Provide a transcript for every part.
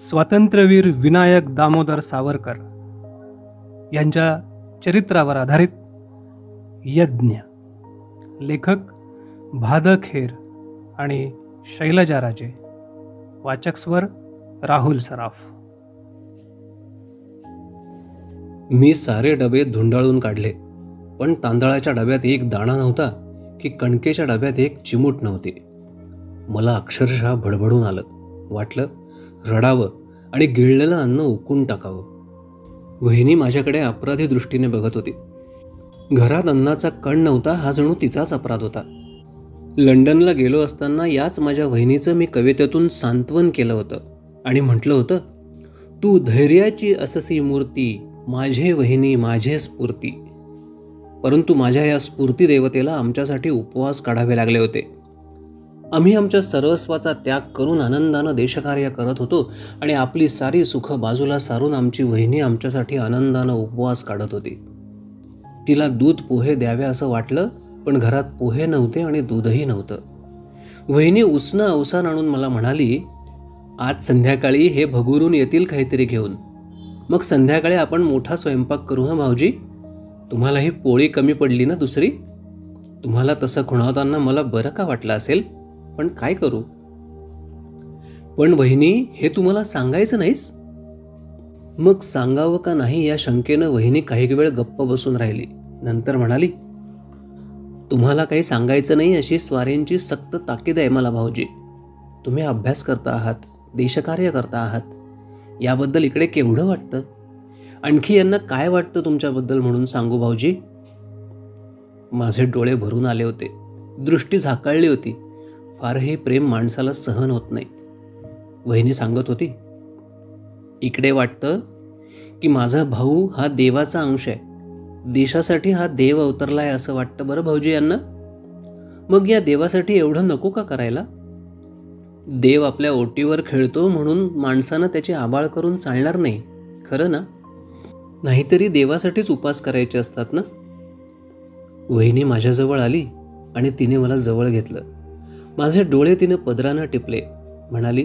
स्वातंत्र्यवीर विनायक दामोदर सावरकर यांच्या चरित्रावर आधारित यज्ञ. लेखक भाद खेर आणि शैलजा राजे. वाचक स्वर राहुल सराफ. मी सारे डबे धुंडाळून काढले, पण तांदळाच्या डब्यात एक दाणा नव्हता की कणकेच्या डब्यात एक चिमूट नव्हती. मला अक्षरशः भडभडून आलं. वाटलं रडावं आणि गिळलेलं अन्न उकळून टाकावं. वहिनी माझ्याकडे अपराधी दृष्टीने बघत होती. घरात अन्नाचा कण नव्हता हा जणू तिचाच अपराध होता. लंडनला गेलो असताना याच माझ्या वहिनीचं मी कवितेतून सांत्वन केलं होतं आणि म्हटलं होतं, तू धैर्याची अससी मूर्ती, माझे वहिनी माझे स्फूर्ती. परंतु माझ्या या स्फूर्ती देवतेला आमच्यासाठी उपवास काढावे लागले होते. आम्ही आमच्या सर्वस्वाचा त्याग करून आनंदानं देशकार्य करत होतो आणि आपली सारी सुख बाजूला सारून आमची वहिनी आमच्यासाठी आनंदानं उपवास काढत होती. तिला दूध पोहे द्यावे असं वाटलं, पण घरात पोहे नव्हते आणि दूधही नव्हतं. वहिनी उसनं अवसान आणून मला म्हणाली, आज संध्याकाळी हे भगुरून येतील काहीतरी घेऊन, मग संध्याकाळी आपण मोठा स्वयंपाक करू. हं भाऊजी, तुम्हाला ही पोळी कमी पडली ना दुसरी? तुम्हाला तसं खुणावताना मला बरं का वाटलं असेल, पण काय करू. पण वहिनी, हे तुम्हाला सांगायचं नाहीस? मग सांगावं का नाही या शंकेनं वहिनी काही वेळ गप्प बसून राहिली. नंतर म्हणाली, तुम्हाला काही सांगायचं नाही अशी स्वारींची सक्त ताकीद आहे मला भाऊजी. तुम्ही अभ्यास करता आहात, देशकार्य करता आहात, याबद्दल इकडे केवढं वाटतं. आणखी यांना काय वाटतं तुमच्याबद्दल म्हणून सांगू भाऊजी? माझे डोळे भरून आले होते, दृष्टी झाकाळली होती. फारही प्रेम माणसाला सहन होत नाही. वहिनी सांगत होती, इकडे वाटतं की माझा भाऊ हा देवाचा अंश आहे, देशासाठी हा देव अवतरलाय असं वाटतं बरं भाऊजी यांना. मग या देवासाठी एवढं नको का करायला? देव आपल्या ओटीवर खेळतो म्हणून माणसानं त्याची आबाळ करून चालणार नाही, खरं ना? नाहीतरी देवासाठीच उपास करायचे असतात ना. वहिनी माझ्याजवळ आली आणि तिने मला जवळ घेतलं. माझे डोळे तिने पदरानं टिपले. म्हणाली,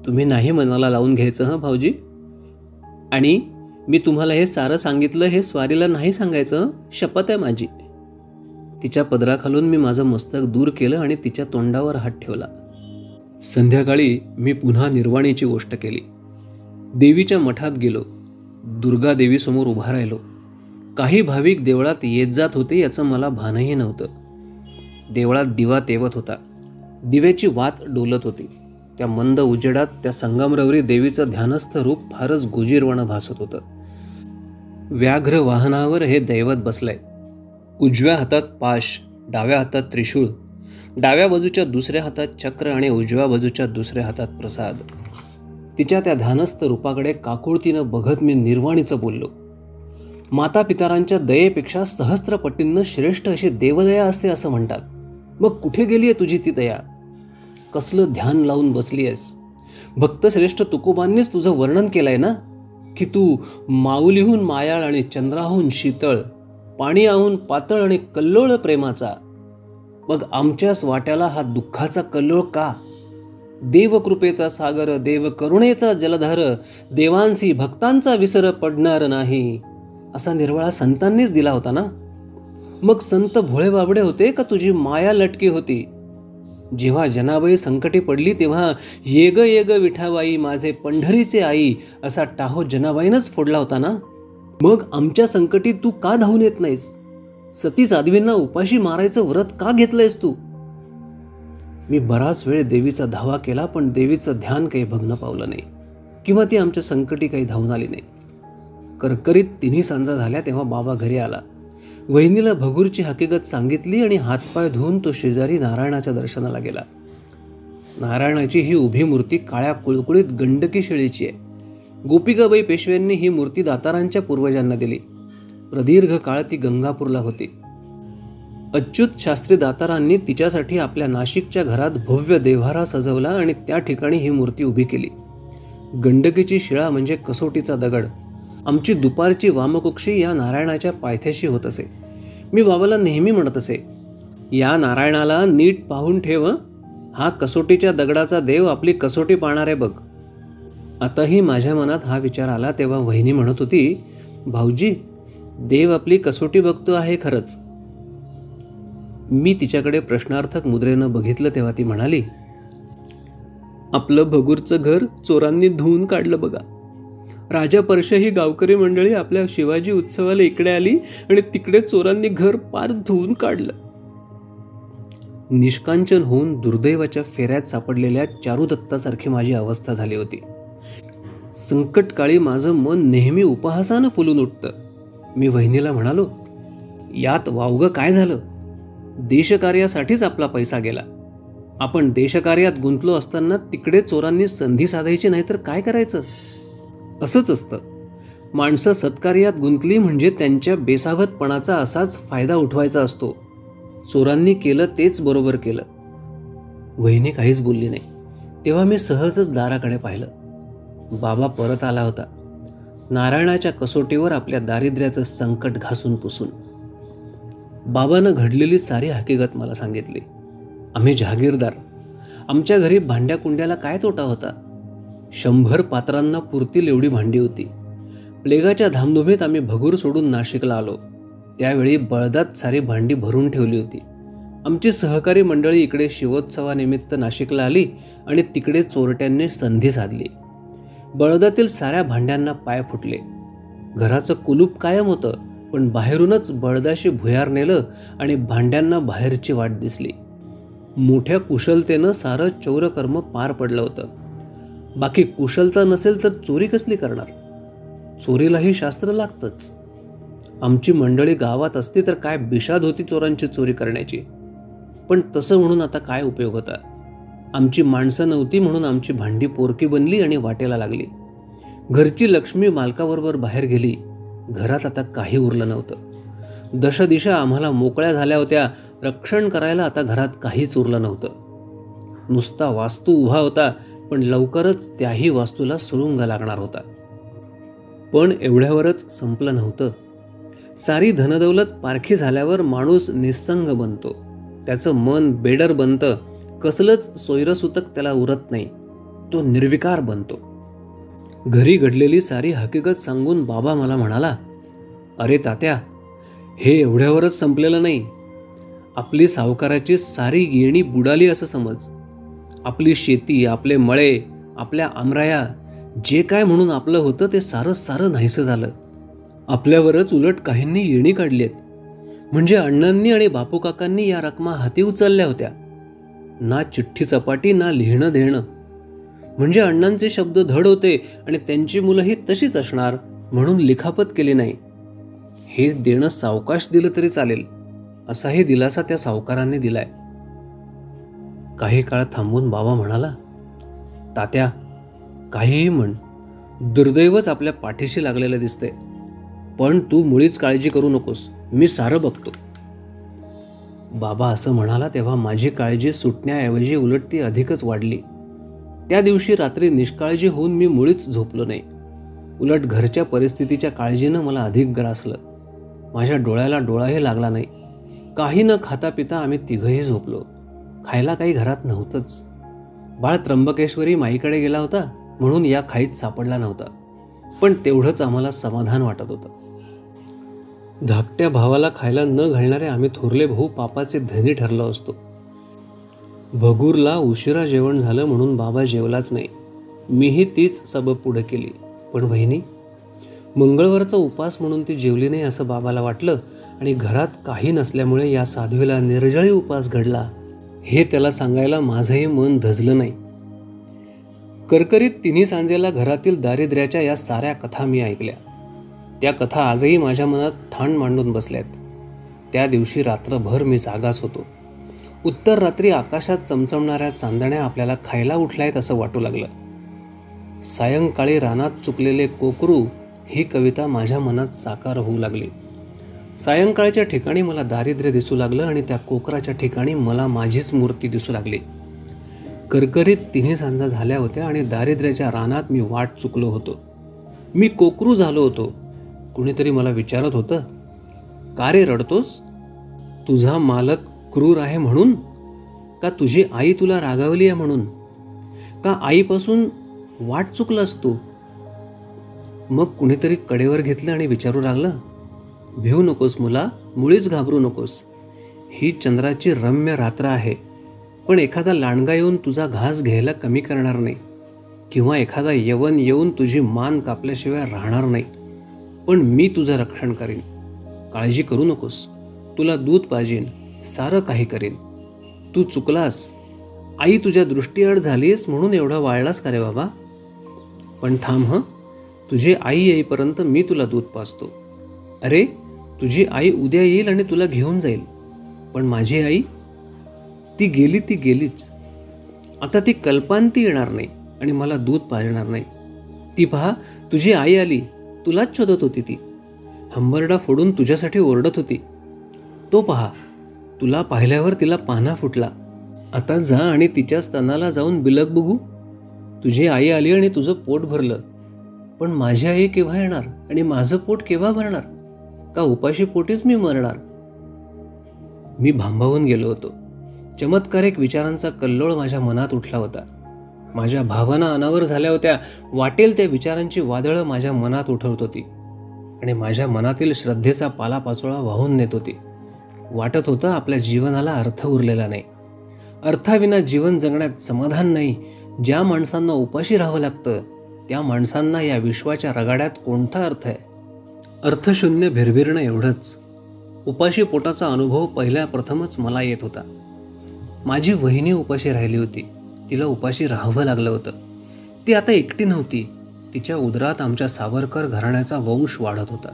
तुम्ही नाही मनाला लावून घ्यायचं हं भाऊजी. आणि मी तुम्हाला हे सारं सांगितलं हे स्वारीला नाही सांगायचं, शपथ आहे माझी. तिच्या पदराखालून मी माझं मस्तक दूर केलं आणि तिच्या तोंडावर हात ठेवला. संध्याकाळी मी पुन्हा निर्वाणीची गोष्ट केली. देवीच्या मठात गेलो. दुर्गा देवीसमोर उभा राहिलो. काही भाविक देवळात येत जात होते याचं मला भानही नव्हतं. देवळात दिवा तेवत होता. दिव्याची वात डोलत होती. त्या मंद उजेडात त्या संगमरवरी देवीचं ध्यानस्थ रूप फारच गोजीरवाणं भासत होतं. व्याघ्र वाहनावर हे दैवत बसलंय. उजव्या हातात पाश, डाव्या हातात त्रिशूळ, डाव्या बाजूच्या दुसऱ्या हातात चक्र आणि उजव्या बाजूच्या दुसऱ्या हातात प्रसाद. तिच्या त्या ध्यानस्थ रूपाकडे काकुळतीनं बघत मी निर्वाणीचं बोललो. माता पितारांच्या दयेपेक्षा सहस्त्रपटींनं श्रेष्ठ अशी देवदया असते असं म्हणतात. मग कुठे गेली आहे तुझी ती दया? कसलं ध्यान लावून बसली आहेस? भक्तश्रेष्ठ तुकोबांनीच तुझं वर्णन केलंय ना, की तू माऊलीहून मायाळ आणि चंद्राहून शीतळ, पाणी आहून पातळ आणि कल्लोळ प्रेमाचा. मग आमच्याच वाट्याला हा दुःखाचा कल्लोळ का? देवकृपेचा सागर, देव करुणेचा जलधार, देवांसी भक्तांचा विसर पडणार नाही, असा निर्वाळा संतांनीच दिला होता ना. मग संत भोळे बाबडे होते का तुझी माया लटकी होती? जेव्हा जनाबाई संकटी पडली तेव्हा येग येग विठाबाई माझे पंढरीचे आई असा टाहो जनाबाईनंच फोडला होता ना. मग आमच्या संकटी तू का धावून येत नाहीस? सती साध्वींना उपाशी मारायचं व्रत का घेतलंयस तू? मी बराच वेळ देवीचा धावा केला, पण देवीचं ध्यान काही भग्न पावलं नाही किंवा ती आमच्या संकटी काही धावून आली नाही. करकरीत 3 सांजा झाल्या तेव्हा बाबा घरी आला. वहिनीला भगूरची हकीकत सांगितली आणि हातपाय धुवून तो शेजारी नारायणाच्या दर्शनाला गेला. नारायणाची ही उभी मूर्ती काळ्या कुळकुळीत गंडकी शेळीची आहे. गोपिकाबाई पेशव्यांनी ही मूर्ती दातारांच्या पूर्वजांना दिली. प्रदीर्घ काळ ती गंगापूरला होती. अच्युत शास्त्री दातारांनी तिच्यासाठी आपल्या नाशिकच्या घरात भव्य देव्हारा सजवला आणि त्या ठिकाणी ही मूर्ती उभी केली. गंडकीची शिळा म्हणजे कसोटीचा दगड. आमची दुपारची वामकुक्षी या नारायणाच्या पायथ्याशी होत असे. मी बाबाला नेहमी म्हणत असे, या नारायणाला नीट पाहून ठेव, हा कसोटीच्या दगडाचा देव आपली कसोटी पाहणार आहे बघ. आताही माझ्या मनात हा विचार आला तेव्हा वहिनी म्हणत होती, भाऊजी, देव आपली कसोटी बघतो आहे खरंच. मी तिच्याकडे प्रश्नार्थक मुद्रेनं बघितलं तेव्हा ती म्हणाली, आपलं भगूरचं घर चोरांनी धुवून काढलं बघा. राजा परशा ही गावकरी मंडळी आपल्या शिवाजी उत्सवाला इकडे आली आणि तिकडे चोरांनी घर पार धुवून काढलं. निष्कांचन होऊन दुर्दैवाच्या फेऱ्यात सापडलेल्या चारुदत्तासारखी माझी अवस्था झाली होती. संकटकाळी माझं मन नेहमी उपहासानं फुलून उठतं. मी वहिनीला म्हणालो, यात वावगं काय झालं? देशकार्यासाठीच आपला पैसा गेला. आपण देशकार्यात गुंतलो असताना तिकडे चोरांनी संधी साधायची नाही तर काय करायचं? असंच असतं. माणसं सत्कार्यात गुंतली म्हणजे त्यांच्या बेसावतपणाचा असाच फायदा उठवायचा असतो. चोरांनी केलं तेच बरोबर केलं. वहिनी काहीच बोलली नाही. तेव्हा मी सहजच दाराकडे पाहिलं. बाबा परत आला होता, नारायणाच्या कसोटीवर आपल्या दारिद्र्याचं संकट घासून पुसून. बाबानं घडलेली सारी हकीकत मला सांगितली. आम्ही जहागीरदार. आमच्या घरी भांड्या कुंड्याला काय तोटा होता? 100 पात्रांना पुरतील एवढी भांडी होती. प्लेगाच्या धामधुमीत आम्ही भगूर सोडून नाशिकला आलो. त्यावेळी बळदात सारी भांडी भरून ठेवली होती. आमची सहकारी मंडळी इकडे शिवोत्सवानिमित्त नाशिकला आली आणि तिकडे चोरट्यांनी संधी साधली. बळदातील साऱ्या भांड्यांना पाय फुटले. घराचं कुलूप कायम होतं, पण बाहेरूनच बळदाशी भुयार नेलं आणि भांड्यांना बाहेरची वाट दिसली. मोठ्या कुशलतेनं सारं चौरकर्म पार पडलं होतं. बाकी कुशलता नसेल तर चोरी कसली करणार? चोरीलाही शास्त्र लागतंच. आमची मंडळी गावात असती तर काय बिशाद होती चोरांची चोरी करण्याची. पण तसं म्हणून आता काय उपयोग होता? आमची माणसं नव्हती म्हणून आमची भांडी पोरकी बनली आणि वाटेला लागली. घरची लक्ष्मी मालकाबरोबर बाहेर गेली. घरात आता काही उरलं नव्हतं. दशदिशा आम्हाला मोकळ्या झाल्या होत्या. रक्षण करायला आता घरात काहीच उरलं नव्हतं. नुसता वास्तू उभा होता, पण लवकरच त्याही वास्तूला सुरुंग लागणार होता. पण एवढ्यावरच संपलं नव्हतं. सारी धनदौलत पारखी झाल्यावर माणूस निस्संग बनतो. त्याचं मन बेडर बनतं. कसलंच सोयरसूतक त्याला उरत नाही. तो निर्विकार बनतो. घरी घडलेली सारी हकीकत सांगून बाबा मला म्हणाला, अरे तात्या, हे एवढ्यावरच संपलेलं नाही. आपली सावकाराची सारी येणी बुडाली असं समज. आपली शेती, आपले मळे, आपल्या आमराया, जे काय म्हणून आपलं होतं ते सारं नाहीसं झालं. आपल्यावरच उलट काहींनी येणी काढली आहेत. म्हणजे अण्णांनी आणि बापू काकांनी या रकमा हाती उचलल्या होत्या. ना चिठ्ठी चपाटी ना लिहिणं देणं. म्हणजे अण्णांचे शब्द धड होते आणि त्यांची मुलंही तशीच असणार म्हणून लिखापत केली नाही. हे देणं सावकाश दिलं तरी चालेल असाही दिलासा त्या सावकारांनी दिलाय. काही काळ थांबून बाबा म्हणाला, तात्या, काहीही म्हण, दुर्दैवच आपल्या पाठीशी लागलेलं दिसतंय. पण तू मुळीच काळजी करू नकोस, मी सारं बघतो. बाबा असं म्हणाला तेव्हा माझी काळजी सुटण्याऐवजी उलट ती अधिकच वाढली. त्या दिवशी रात्री निष्काळजी होऊन मी मुळीच झोपलो नाही. उलट घरच्या परिस्थितीच्या काळजीनं मला अधिक ग्रासलं. माझ्या डोळ्याला डोळाही लागला नाही. काही न खाता पिता आम्ही तिघंही झोपलो. खायला काही घरात नव्हतंच. बाळ त्र्यंबकेश्वरी माईकडे गेला होता म्हणून या खाईत सापडला नव्हता. पण तेवढंच आम्हाला समाधान वाटत होतं. धाकट्या भावाला खायला न घालणारे आम्ही थोरले भाऊ पापाचे धनी ठरलो असतो. भगूरला उशिरा जेवण झालं म्हणून बाबा जेवलाच नाही. मीही तीच सबब पुढे केली. पण वहिनी, मंगळवारचा उपास म्हणून ती जेवली नाही असं बाबाला वाटलं आणि घरात काही नसल्यामुळे या साध्वीला निर्जळी उपास घडला हे त्याला सांगायला माझंही मन धजलं नाही. करकरीत तिन्ही सांजेला घरातील दारिद्र्याच्या या साऱ्या कथा मी ऐकल्या. त्या कथा आजही माझ्या मनात ठाण मांडून बसल्यात. त्या दिवशी रात्रभर मी जागाच होतो. उत्तर रात्री आकाशात चमचमणाऱ्या चांदण्या आपल्याला खायला उठल्यात असं वाटू लागलं. सायंकाळी रानात चुकलेले कोकरू ही कविता माझ्या मनात साकार होऊ लागली. सायंकाळच्या ठिकाणी मला दारिद्र्य दिसू लागलं आणि त्या कोकराच्या ठिकाणी मला माझीच मूर्ती दिसू लागली. करकरीत तिन्ही सांजा झाल्या होत्या आणि दारिद्र्याच्या रानात मी वाट चुकलो होतो. मी कोकरू झालो होतो. कुणीतरी मला विचारत होतं, का रे रडतोस? तुझा मालक क्रूर आहे म्हणून? का तुझी आई तुला रागावली आहे म्हणून? का आईपासून वाट चुकलास तू. मग कुणीतरी कडेवर घेतलं आणि विचारू लागलं, भिवू नकोस मुला, मुळीच घाबरू नकोस. ही चंद्राची रम्य रात्र आहे, पण एखादा लांडगा येऊन तुझा घास घ्यायला कमी करणार नाही, किंवा एखादा यवन येऊन तुझी मान कापल्याशिवाय राहणार नाही. पण मी तुझं रक्षण करीन, काळजी करू नकोस. तुला दूध पाजीन, सारं काही करीन. तू चुकलास, आई तुझ्या दृष्टीआड झालीस म्हणून एवढा वाळलास का रे बाबा? पण थांब तुझी आई येईपर्यंत मी तुला दूध पाजतो. अरे, तुझी आई उद्या येईल आणि तुला घेऊन जाईल, पण माझी आई ती गेलीच. आता ती कल्पांती येणार नाही आणि मला दूध पाजणार नाही. ती पहा, तुझी आई आली, तुलाच शोधत होती. ती हंबरडा फोडून तुझ्यासाठी ओरडत होती. तो पहा, तुला पाहिल्यावर तिला पान्हा फुटला. आता जा आणि तिच्या स्तनाला जाऊन बिलक बघू. तुझी आई आली आणि तुझं पोट भरलं, पण माझी आई केव्हा येणार आणि माझं पोट केव्हा भरणार? का उपाशी पोटीच मी मरणार? मी भांबावून गेलो होतो. चमत्कारिक विचारांचा कल्लोळ माझ्या मनात उठला होता. माझ्या भावना अनावर झाल्या होत्या. वाटेल त्या विचारांची वादळं माझ्या मनात उठवत होती आणि माझ्या मनातील श्रद्धेचा पालापाचोळा वाहून नेत होती. वाटत होतं आपल्या जीवनाला अर्थ उरलेला नाही. अर्थाविना जीवन जगण्यात समाधान नाही. ज्या माणसांना उपाशी राहावं लागतं त्या माणसांना या विश्वाच्या रगाड्यात कोणता अर्थ आहे? अर्थशून्य भिरभिरणं एवढंच. उपाशी पोटाचा अनुभव पहिल्या प्रथमच मला येत होता. माझी वहिनी उपाशी राहिली होती. तिला उपाशी राहावं लागलं होतं. ती आता एकटी नव्हती. तिच्या उदरात आमच्या सावरकर घराण्याचा वंश वाढत होता.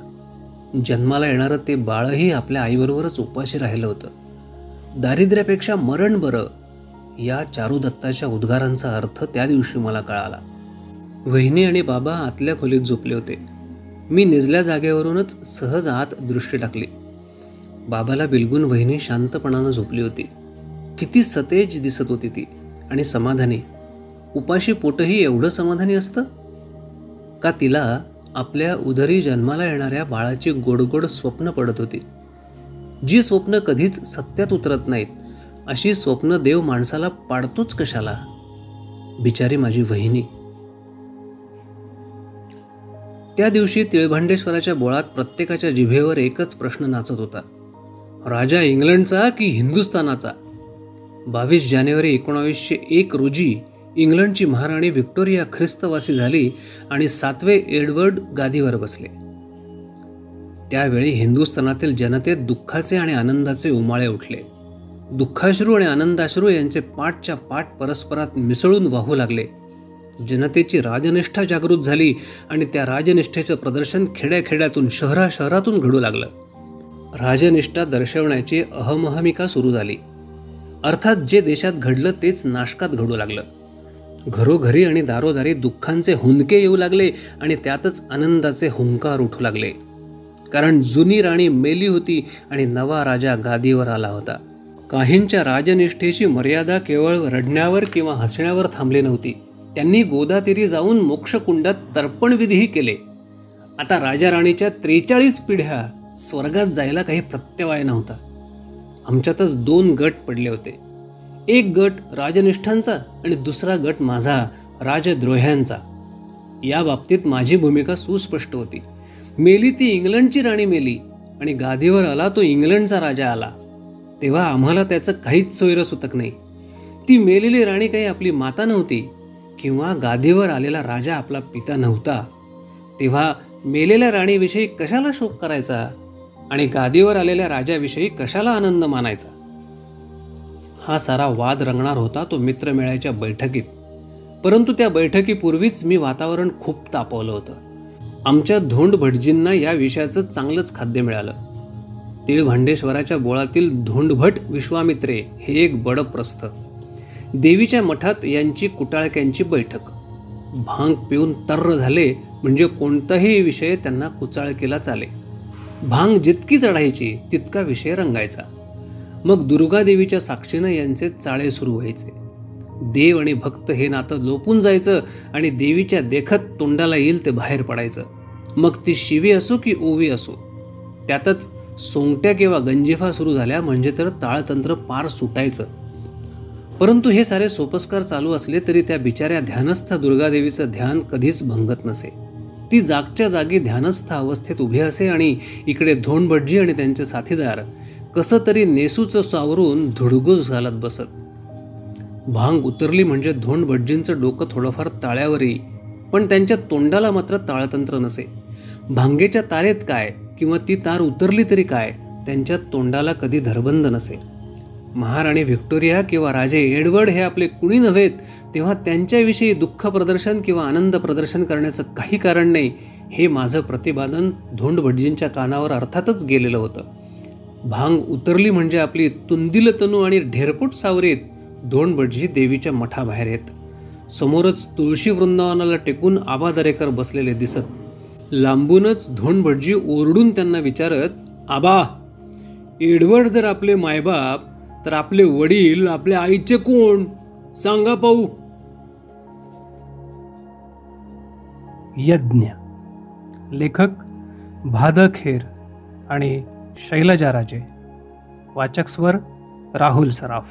जन्माला येणारं ते बाळही आपल्या आईबरोबरच उपाशी राहिलं होतं. दारिद्र्यापेक्षा मरण बरं, या चारुदत्ताच्या उद्गारांचा अर्थ त्या दिवशी मला कळाला. वहिनी आणि बाबा आतल्या खोलीत झोपले होते. मी निजल्या जागेवरूनच सहज आत दृष्टी टाकली. बाबाला बिलगून वहिनी शांतपणानं झोपली होती. किती सतेज दिसत होती ती, आणि समाधानी. उपाशी पोटही एवढं समाधानी असतं का? तिला आपल्या उदरी जन्माला येणाऱ्या बाळाची गोडगोड स्वप्न पडत होती. जी स्वप्न कधीच सत्यात उतरत नाहीत, अशी स्वप्न देव माणसाला पाडतोच कशाला? बिचारी माझी वहिनी. त्या दिवशी तिळभांडेश्वराच्या बोळात प्रत्येकाच्या जिभेवर एकच प्रश्न नाचत होता, राजा इंग्लंडचा की हिंदुस्थानाचा? 22 जानेवारी 1901 रोजी इंग्लंडची महाराणी व्हिक्टोरिया ख्रिस्तवासी झाली आणि 7वें एडवर्ड गादीवर बसले. त्यावेळी हिंदुस्थानातील जनतेत दुःखाचे आणि आनंदाचे उमाळे उठले. दुःखाश्रू आणि आनंदाश्रू यांचे पाठच्या पाठ परस्परात मिसळून वाहू लागले. जनतेची राजनिष्ठा जागृत झाली आणि त्या राजनिष्ठेचं प्रदर्शन खेड्याखेड्यातून शहरातून घडू लागलं. राजनिष्ठा दर्शवण्याची अहमहमिका सुरू झाली. अर्थात जे देशात घडलं तेच नाशकात घडू लागलं. घरोघरी आणि दारोदारी दुःखांचे हुंदके येऊ लागले आणि त्यातच आनंदाचे हुंकार उठू लागले. कारण जुनी राणी मेली होती आणि नवा राजा गादीवर आला होता. काहींच्या राजनिष्ठेची मर्यादा केवळ रडण्यावर किंवा हसण्यावर थांबली नव्हती. त्यांनी गोदातीरी जाऊन मोक्षकुंडात तर्पणविधीही केले. आता राजा राणीच्या 43 पिढ्या स्वर्गात जायला काही प्रत्यवाय नव्हता. आमच्यातच 2 गट पडले होते. एक गट राजनिष्ठांचा आणि दुसरा गट माझा राजद्रोह्यांचा. या बाबतीत माझी भूमिका सुस्पष्ट होती. मेली ती इंग्लंडची राणी मेली आणि गादीवर आला तो इंग्लंडचा राजा आला. तेव्हा आम्हाला त्याचं काहीच सोयरसुतक नाही. ती मेलेली राणी काही आपली माता नव्हती किंवा गादीवर आलेला राजा आपला पिता नव्हता. तेव्हा मेलेल्या राणीविषयी कशाला शोक करायचा आणि गादीवर आलेल्या राजाविषयी कशाला आनंद मानायचा? हा सारा वाद रंगणार होता तो मित्रमेळ्याच्या बैठकीत. परंतु त्या बैठकीपूर्वीच मी वातावरण खूप तापवलं होतं. आमच्या धोंड भटजींना या विषयाचं चांगलंच खाद्य मिळालं. तिळभांडेश्वराच्या बोळातील धोंडभट विश्वामित्रे हे एक बडप्रस्थ. देवीच्या मठात यांची कुटाळक्यांची बैठक. भांग पिऊन तर्र झाले म्हणजे कोणताही विषय त्यांना कुचाळकेला चाले. भांग जितकी चढायची तितका विषय रंगायचा. मग दुर्गादेवीच्या साक्षीनं यांचे चाळे सुरू व्हायचे. देव आणि भक्त हे नातं लोपून जायचं आणि देवीच्या देखत तोंडाला येईल ते बाहेर पडायचं. मग ती शिवी असो की ओवी असो. त्यातच सोंगट्या किंवा गंजिफा सुरू झाल्या म्हणजे तर ताळतंत्र पार सुटायचं. परंतु हे सारे सोपस्कार चालू असले तरी त्या बिचाऱ्या ध्यानस्थ दुर्गादेवीचं ध्यान कधीच भंगत नसे. ती जागच्या जागी ध्यानस्थ अवस्थेत उभी असे आणि इकडे धोंडभटजी आणि त्यांचे साथीदार कसं तरी नेसूचं सावरून धुडगूस घालत बसत. भांग उतरली म्हणजे धोंडभटजींचं डोकं थोडंफार ताळ्यावर येई, पण त्यांच्या तोंडाला मात्र ताळतंत्र नसे. भांगेच्या तारेत काय किंवा ती तार उतरली तरी काय, त्यांच्या तोंडाला कधी धरबंद नसे. महाराणी व्हिक्टोरिया किंवा राजे एडवर्ड हे आपले कुणी नव्हेत, तेव्हा त्यांच्याविषयी दुःख प्रदर्शन किंवा आनंद प्रदर्शन करण्याचं काही कारण नाही, हे माझं प्रतिपादन धोंडभटजींच्या कानावर अर्थातच गेलेलं होतं. भांग उतरली म्हणजे आपली तुंदिल तनू आणि ढेरपोट सावरीत धोंडभटजी देवीच्या मठाबाहेर येत. समोरच तुळशी वृंदावनाला टेकून आबा दरेकर बसलेले दिसत. लांबूनच धोंडभटजी ओरडून त्यांना विचारत, आबा, एडवर्ड जर आपले मायबाप तर आपले वडील आपल्या आईचे कोण, सांगा पाहू. यज्ञ. लेखक भाद खेर आणि शैलजा राजे. वाचक स्वर राहुल सराफ.